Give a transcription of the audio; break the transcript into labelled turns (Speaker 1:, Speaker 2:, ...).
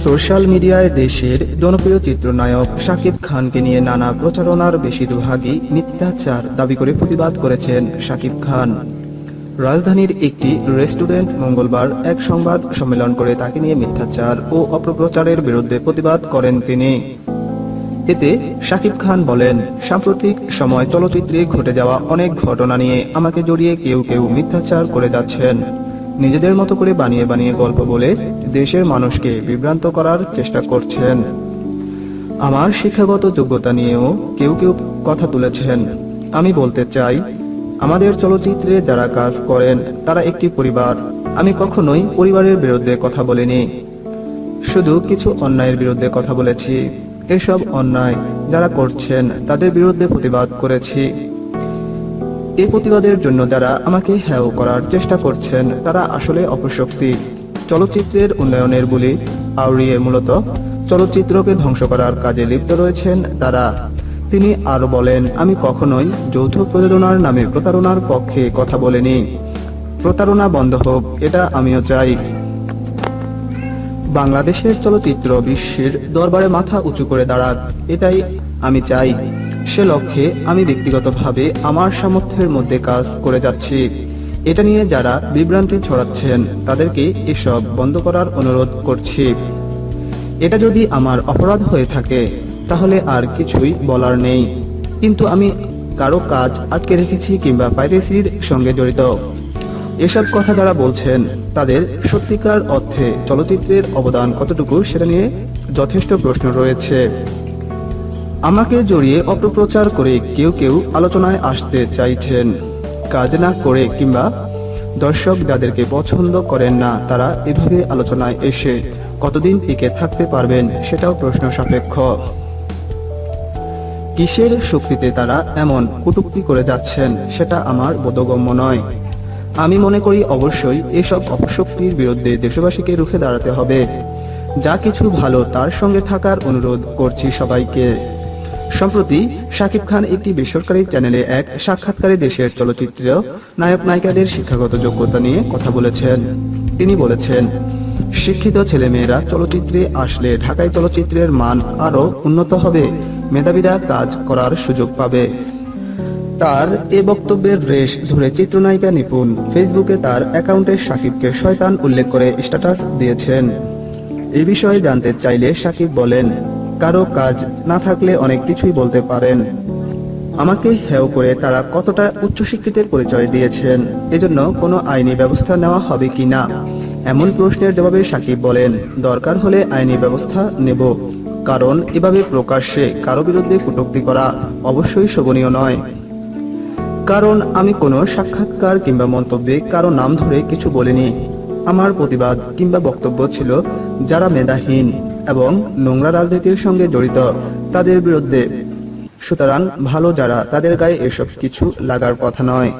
Speaker 1: Social মিডিয়ায় দেশের জনপ্রিয় চিত্রনায়ক শাকিব খানকে নিয়ে নানা প্রচারণার বেশিরভাগই মিথ্যাচার দাবি করে প্রতিবাদ করেছেন শাকিব খান। রাজধানীর একটি রেস্টুরেন্ট মঙ্গলবার এক সংবাদ সম্মেলন করে তাকে নিয়ে মিথ্যাচার ও অপপ্রচারের বিরুদ্ধে প্রতিবাদ করেন তিনি। এতে শাকিব খান বলেন, সাম্প্রতিক সময় চলচ্চিত্রে ঘটে যাওয়া অনেক ঘটনা নিয়ে আমাকে জড়িয়ে কেউ কেউ মিথ্যাচার করে যাচ্ছেন। নিজেদের মতো করে বানিয়ে বানিয়ে গল্প বলে দেশের মানুষকে বিভ্রান্ত করার চেষ্টা করছেন। আমার শিক্ষাগত যোগ্যতা নিয়েও কেউ কেউ কথা তুলেছেন। আমি বলতে চাই, আমাদের চলচ্চিত্রে যারা কাজ করেন তারা একটি পরিবার। আমি কখনোই পরিবারের বিরুদ্ধে কথা বলিনি, শুধু কিছু অন্যায়ের বিরুদ্ধে কথা বলেছি। এসব অন্যায় যারা করছেন তাদের বিরুদ্ধে প্রতিবাদ করেছি। এই প্রতিবাদের জন্য যারা আমাকে হেয় করার চেষ্টা করছেন তারা আসলে অপশক্তি। চলচ্চিত্রের উন্নয়নের বুলি আওড়িয়ে মূলত চলচ্চিত্রকে ধ্বংস করার কাজে লিপ্ত রয়েছেন তারা। তিনি আরো বলেন, আমি কখনোই যৌথ প্রযোজনার নামে প্রতারণার পক্ষে কথা বলিনি। প্রতারণা বন্ধ হোক, এটা আমিও চাই। বাংলাদেশের চলচ্চিত্র বিশ্বের দরবারে মাথা উঁচু করে দাঁড়াক, এটাই আমি চাই। সে লক্ষ্যে আমি ব্যক্তিগতভাবে আমার সামর্থ্যের মধ্যে কাজ করে যাচ্ছি। এটা নিয়ে যারা বিভ্রান্তি ছড়াচ্ছেন তাদেরকে এসব বন্ধ করার অনুরোধ করছি। এটা যদি আমার অপরাধ হয়ে থাকে তাহলে আর কিছুই বলার নেই, কিন্তু আমি কারো কাজ আটকে রেখেছি কিংবা পাইরেসির সঙ্গে জড়িত। এসব কথা যারা বলছেন তাদের সত্যিকার অর্থে চলচ্চিত্রের অবদান কতটুকু সেটা নিয়ে যথেষ্ট প্রশ্ন রয়েছে। আমাকে জড়িয়ে অপপ্রচার করে কেউ কেউ আলোচনায় আসতে চাইছেন। কাজ না করে কিংবা দর্শক যাদেরকে পছন্দ করেন না তারা এভাবে আলোচনায় এসে কতদিন টিকে থাকতে পারবেন সেটাও প্রশ্ন সাপেক্ষ। কিসের শক্তিতে তারা এমন কটূক্তি করে যাচ্ছেন সেটা আমার বোধগম্য নয়। আমি মনে করি অবশ্যই এসব অপশক্তির বিরুদ্ধে দেশবাসীকে রুখে দাঁড়াতে হবে। যা কিছু ভালো তার সঙ্গে থাকার অনুরোধ করছি সবাইকে। সম্প্রতি শাকিব খান একটি বেসরকারি চ্যানেলে এক সাক্ষাৎকারে দেশের চলচ্চিত্র নায়ক নায়িকাদের শিক্ষাগত যোগ্যতা নিয়ে কথা বলেছেন। তিনি বলেছেন, শিক্ষিত ছেলেমেয়েরা চলচ্চিত্রে আসলে ঢাকায় চলচ্চিত্রের মান আরো উন্নত হবে, মেধাবীরা কাজ করার সুযোগ পাবে। তার এ বক্তব্যের রেশ ধরে চিত্রনায়িকা নিপুণ ফেসবুকে তার অ্যাকাউন্টে শাকিবকে শয়তান উল্লেখ করে স্ট্যাটাস দিয়েছেন। এই বিষয়ে জানতে চাইলে শাকিব বলেন, কারো কাজ না থাকলে অনেক কিছুই বলতে পারেন। আমাকে হেয় করে তারা কতটা উচ্চশিক্ষিতের পরিচয় দিয়েছেন, এজন্য কোনো আইনি ব্যবস্থা নেওয়া হবে কি না এমন প্রশ্নের জবাবে শাকিব বলেন, দরকার হলে আইনি ব্যবস্থা নেব, কারণ এভাবে প্রকাশ্যে কারো বিরুদ্ধে কটূক্তি করা অবশ্যই শোভনীয় নয়। কারণ আমি কোনো সাক্ষাৎকার কিংবা মন্তব্যে কারো নাম ধরে কিছু বলিনি। আমার প্রতিবাদ কিংবা বক্তব্য ছিল যারা মেধাহীন এবং নোংরা রাজনীতির সঙ্গে জড়িত তাদের বিরুদ্ধে। সুতরাং ভালো যারা তাদের গায়ে এসব কিছু লাগার কথা নয়।